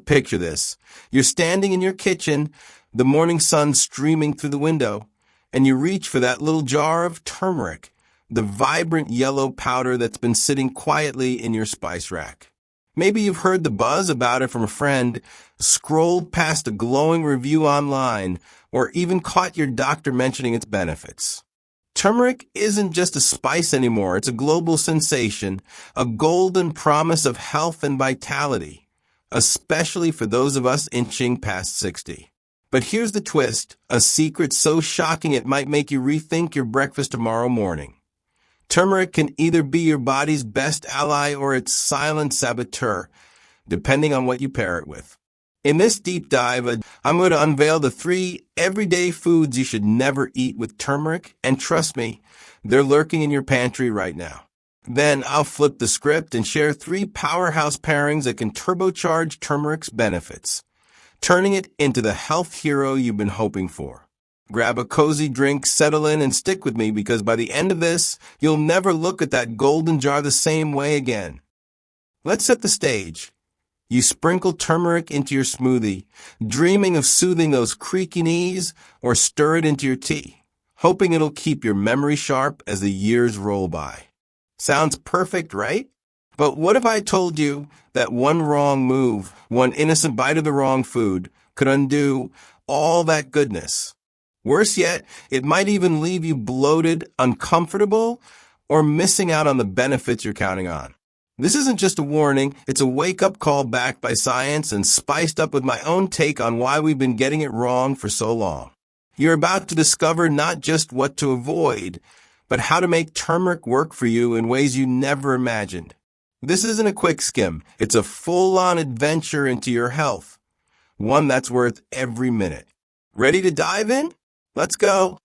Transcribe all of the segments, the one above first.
picture this. You're standing in your kitchen, the morning sun streaming through the window, and you reach for that little jar of turmeric, the vibrant yellow powder that's been sitting quietly in your spice rack. Maybe you've heard the buzz about it from a friend, scrolled past a glowing review online, or even caught your doctor mentioning its benefits. Turmeric isn't just a spice anymore. It's a global sensation, a golden promise of health and vitality, especially for those of us inching past 60. But here's the twist, a secret so shocking it might make you rethink your breakfast tomorrow morning. Turmeric can either be your body's best ally or its silent saboteur, depending on what you pair it with. In this deep dive, I'm going to unveil the 3 everyday foods you should never eat with turmeric, and trust me, they're lurking in your pantry right now. Then I'll flip the script and share 3 powerhouse pairings that can turbocharge turmeric's benefits, turning it into the health hero you've been hoping for. Grab a cozy drink, settle in, and stick with me because by the end of this, you'll never look at that golden jar the same way again. Let's set the stage. You sprinkle turmeric into your smoothie, dreaming of soothing those creaky knees, or stir it into your tea, hoping it'll keep your memory sharp as the years roll by. Sounds perfect, right? But what if I told you that one wrong move, one innocent bite of the wrong food, could undo all that goodness? Worse yet, it might even leave you bloated, uncomfortable, or missing out on the benefits you're counting on. This isn't just a warning, it's a wake-up call backed by science and spiced up with my own take on why we've been getting it wrong for so long. You're about to discover not just what to avoid, but how to make turmeric work for you in ways you never imagined. This isn't a quick skim, it's a full-on adventure into your health, one that's worth every minute. Ready to dive in? Let's go!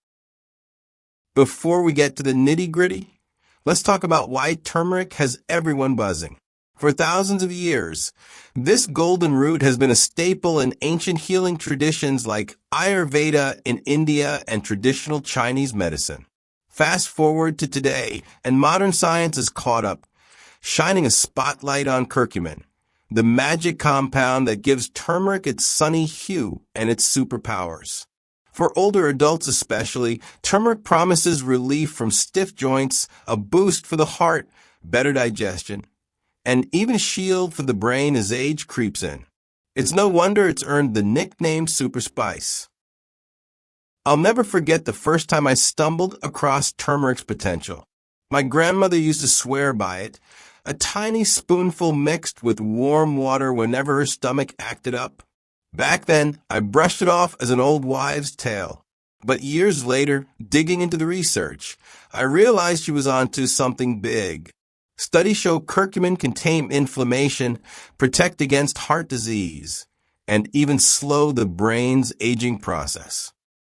Before we get to the nitty-gritty, let's talk about why turmeric has everyone buzzing. For thousands of years, this golden root has been a staple in ancient healing traditions like Ayurveda in India and traditional Chinese medicine. Fast forward to today, and modern science is caught up, shining a spotlight on curcumin, the magic compound that gives turmeric its sunny hue and its superpowers. For older adults especially, turmeric promises relief from stiff joints, a boost for the heart, better digestion, and even shield for the brain as age creeps in. It's no wonder it's earned the nickname Super Spice. I'll never forget the first time I stumbled across turmeric's potential. My grandmother used to swear by it, a tiny spoonful mixed with warm water whenever her stomach acted up. Back then, I brushed it off as an old wives' tale. But years later, digging into the research, I realized she was onto something big. Studies show curcumin can tame inflammation, protect against heart disease, and even slow the brain's aging process.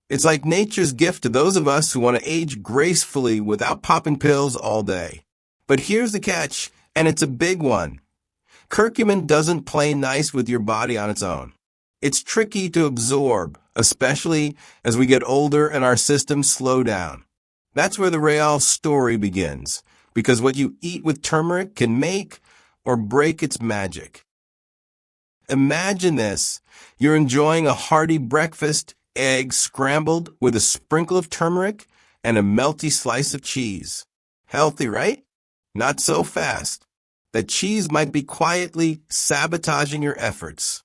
It's like nature's gift to those of us who want to age gracefully without popping pills all day. But here's the catch, and it's a big one. Curcumin doesn't play nice with your body on its own. It's tricky to absorb, especially as we get older and our systems slow down. That's where the real story begins, because what you eat with turmeric can make or break its magic. Imagine this. You're enjoying a hearty breakfast, eggs scrambled with a sprinkle of turmeric and a melty slice of cheese. Healthy, right? Not so fast. The cheese might be quietly sabotaging your efforts.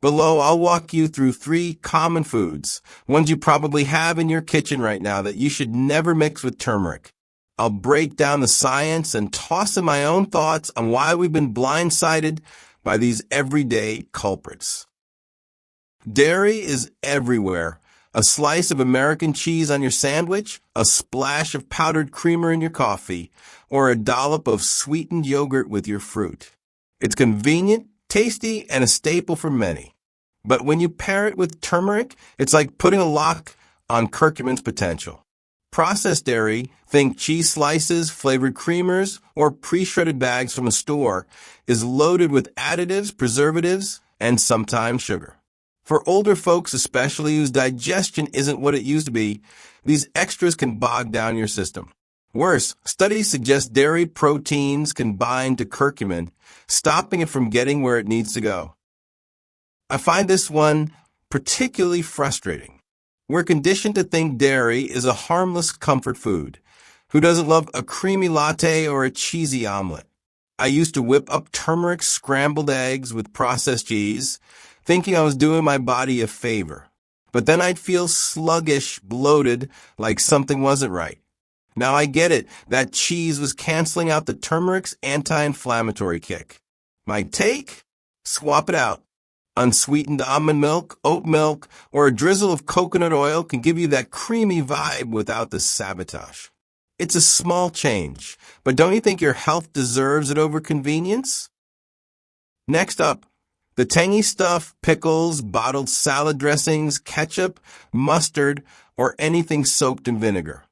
Below, I'll walk you through 3 common foods, ones you probably have in your kitchen right now that you should never mix with turmeric. I'll break down the science and toss in my own thoughts on why we've been blindsided by these everyday culprits. Dairy is everywhere. A slice of American cheese on your sandwich, a splash of powdered creamer in your coffee, or a dollop of sweetened yogurt with your fruit. It's convenient, tasty, and a staple for many. But when you pair it with turmeric, it's like putting a lock on curcumin's potential. Processed dairy, think cheese slices, flavored creamers, or pre-shredded bags from a store, is loaded with additives, preservatives, and sometimes sugar. For older folks especially whose digestion isn't what it used to be, these extras can bog down your system. Worse, studies suggest dairy proteins can bind to curcumin, stopping it from getting where it needs to go. I find this one particularly frustrating. We're conditioned to think dairy is a harmless comfort food. Who doesn't love a creamy latte or a cheesy omelet? I used to whip up turmeric scrambled eggs with processed cheese, thinking I was doing my body a favor. But then I'd feel sluggish, bloated, like something wasn't right. Now I get it. That cheese was canceling out the turmeric's anti-inflammatory kick. My take? Swap it out. Unsweetened almond milk, oat milk, or a drizzle of coconut oil can give you that creamy vibe without the sabotage. It's a small change, but don't you think your health deserves it over convenience? Next up, the tangy stuff, pickles, bottled salad dressings, ketchup, mustard, or anything soaked in vinegar.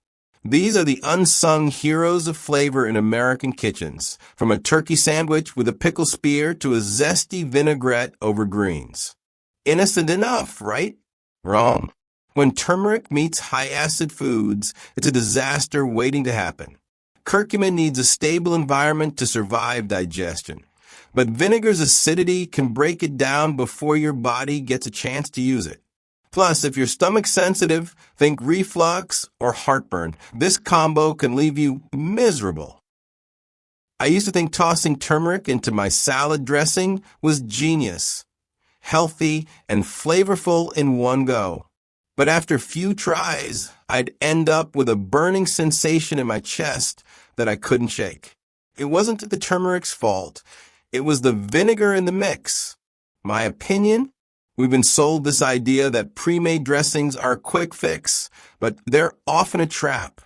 These are the unsung heroes of flavor in American kitchens, from a turkey sandwich with a pickle spear to a zesty vinaigrette over greens. Innocent enough, right? Wrong. When turmeric meets high-acid foods, it's a disaster waiting to happen. Curcumin needs a stable environment to survive digestion. But vinegar's acidity can break it down before your body gets a chance to use it. Plus, if you're stomach sensitive, think reflux or heartburn. This combo can leave you miserable. I used to think tossing turmeric into my salad dressing was genius. Healthy and flavorful in one go. But after few tries, I'd end up with a burning sensation in my chest that I couldn't shake. It wasn't the turmeric's fault. It was the vinegar in the mix. My opinion? We've been sold this idea that pre-made dressings are a quick fix, but they're often a trap.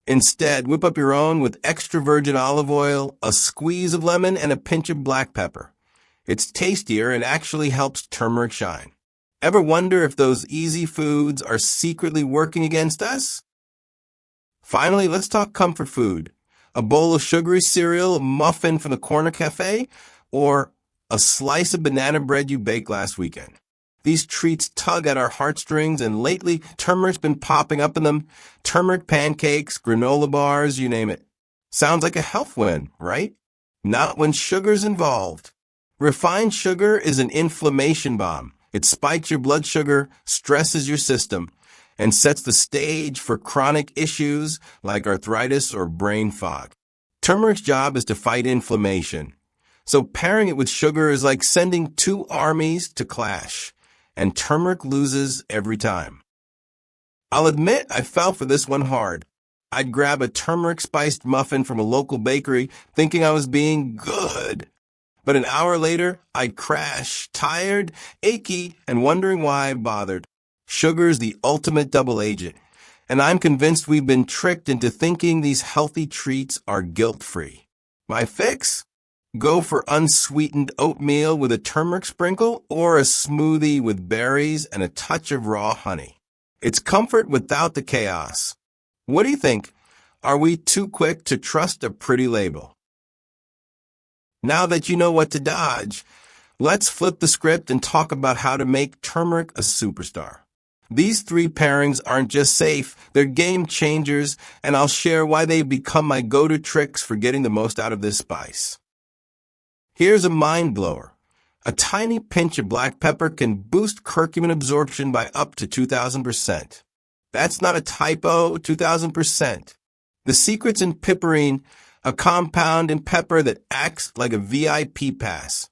Instead, whip up your own with extra virgin olive oil, a squeeze of lemon, and a pinch of black pepper. It's tastier and actually helps turmeric shine. Ever wonder if those easy foods are secretly working against us? Finally, let's talk comfort food. A bowl of sugary cereal, a muffin from the corner cafe, or a slice of banana bread you baked last weekend. These treats tug at our heartstrings, and lately, turmeric's been popping up in them. Turmeric pancakes, granola bars, you name it. Sounds like a health win, right? Not when sugar's involved. Refined sugar is an inflammation bomb. It spikes your blood sugar, stresses your system, and sets the stage for chronic issues like arthritis or brain fog. Turmeric's job is to fight inflammation. So pairing it with sugar is like sending two armies to clash, and turmeric loses every time. I'll admit I fell for this one hard. I'd grab a turmeric-spiced muffin from a local bakery thinking I was being good. But an hour later, I'd crash, tired, achy, and wondering why I bothered. Sugar's the ultimate double agent, and I'm convinced we've been tricked into thinking these healthy treats are guilt-free. My fix? Go for unsweetened oatmeal with a turmeric sprinkle or a smoothie with berries and a touch of raw honey. It's comfort without the chaos. What do you think? Are we too quick to trust a pretty label? Now that you know what to dodge, let's flip the script and talk about how to make turmeric a superstar. These 3 pairings aren't just safe, they're game changers, and I'll share why they've become my go-to tricks for getting the most out of this spice. Here's a mind blower. A tiny pinch of black pepper can boost curcumin absorption by up to 2,000%. That's not a typo, 2,000%. The secret's in piperine, a compound in pepper that acts like a VIP pass,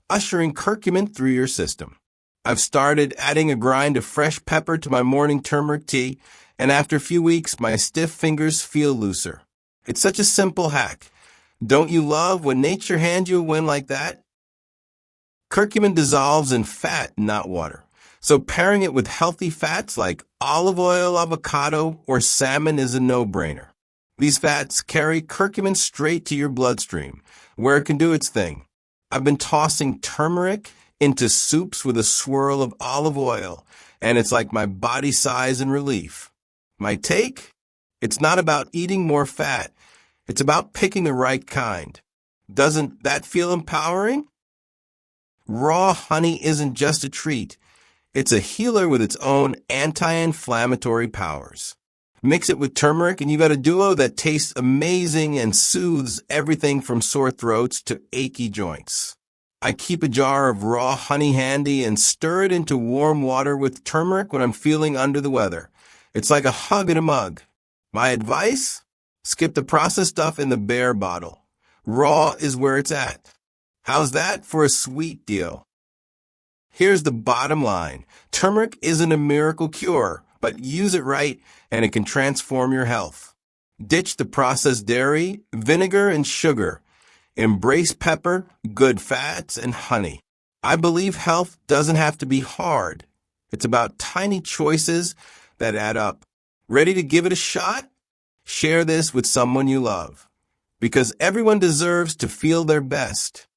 ushering curcumin through your system. I've started adding a grind of fresh pepper to my morning turmeric tea, and after a few weeks, my stiff fingers feel looser. It's such a simple hack. Don't you love when nature hands you a win like that? Curcumin dissolves in fat, not water. So pairing it with healthy fats like olive oil, avocado, or salmon is a no-brainer. These fats carry curcumin straight to your bloodstream, where it can do its thing. I've been tossing turmeric into soups with a swirl of olive oil, and it's like my body sighs in relief. My take? It's not about eating more fat. It's about picking the right kind. Doesn't that feel empowering? Raw honey isn't just a treat. It's a healer with its own anti-inflammatory powers. Mix it with turmeric and you've got a duo that tastes amazing and soothes everything from sore throats to achy joints. I keep a jar of raw honey handy and stir it into warm water with turmeric when I'm feeling under the weather. It's like a hug in a mug. My advice? Skip the processed stuff in the bare bottle. Raw is where it's at. How's that for a sweet deal? Here's the bottom line. Turmeric isn't a miracle cure, but use it right and it can transform your health. Ditch the processed dairy, vinegar, and sugar. Embrace pepper, good fats, and honey. I believe health doesn't have to be hard. It's about tiny choices that add up. Ready to give it a shot? Share this with someone you love. Because everyone deserves to feel their best.